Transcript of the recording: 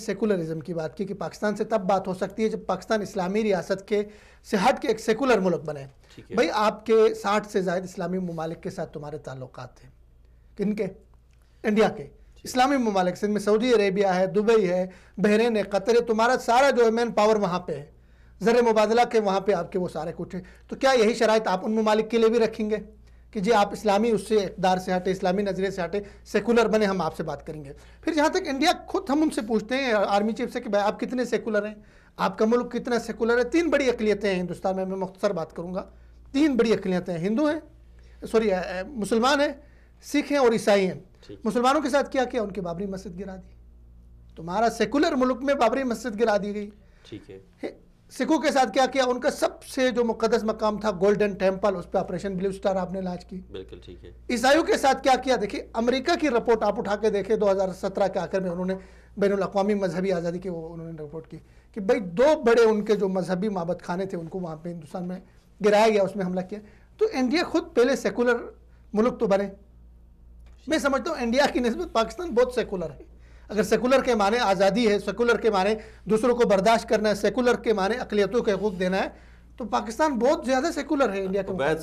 Secularism کی بات کی کہ پاکستان سے تب بات ہو سکتی ہے جب پاکستان اسلامی ریاست کے سے ہٹ کے ایک سیکولر ملک بنے. بھائی آپ کے 60 سے زائد اسلامی ممالک کے ساتھ تمہارے تعلقات ہیں. کن کے؟ انڈیا کے اسلامی ممالک سے، میں سعودی عربیہ ہے، دبئی ہے، بحرین ہے، قطر ہے، تمہارا سارا جو ہے مین پاور وہاں پہ ہے، زر مبادلہ کے وہاں پہ آپ کے وہ سارے کچھ ہیں. تو کیا یہی شرائط آپ ان ممالک کے لیے بھی رکھیں گے کہ جی آپ اسلامی اس سے اقدار سے ہٹے، اسلامی نظریے سے ہٹے، سیکولر بنے، ہم آپ سے بات کریں گے؟ پھر جہاں تک انڈیا خود ہم ان سے پوچھتے ہیں آرمی چیف سے کہ بھائی آپ کتنے سیکولر ہیں، آپ کا ملک کتنا سیکولر ہے. 3 بڑی اقلیتیں ہیں ہندوستان میں مختصر بات کروں گا. 3 بڑی اقلیتیں ہیں، ہندو ہیں، مسلمان ہیں، سکھ ہیں اور عیسائی ہیں. مسلمانوں کے ساتھ کیا کیا؟ ان کی بابری مسجد گرا دی. تمہارا سیکولر ملک میں بابری مسجد گرا دی گئی. ٹھیک ہے. سکھوں کے ساتھ کیا کیا؟ ان کا سب سے جو مقدس مقام تھا گولڈن ٹیمپل، اس پہ آپریشن بلیو سٹار آپ نے لانچ کی. بالکل ٹھیک ہے. عیسائیوں کے ساتھ کیا کیا؟ دیکھیں امریکہ کی رپورٹ آپ اٹھا کے دیکھیں، 2017 کے آخر میں انہوں نے بین الاقوامی مذہبی آزادی کی وہ انہوں نے رپورٹ کی کہ بھائی 2 بڑے ان کے جو مذہبی معبد خانے تھے ان کو وہاں پہ ہندوستان میں گرایا گیا، اس میں حملہ کیا. تو انڈیا خود پہلے سیکولر ملک تو بنے. میں سمجھتا ہوں انڈیا کی نسبت پاکستان بہت سیکولر ہے. اگر سیکولر کے معنی آزادی ہے، سیکولر کے معنی دوسروں کو برداشت کرنا ہے، سیکولر کے معنی اقلیتوں کے حقوق دینا ہے، تو پاکستان بہت زیادہ سیکولر ہے انڈیا کے مقابلے.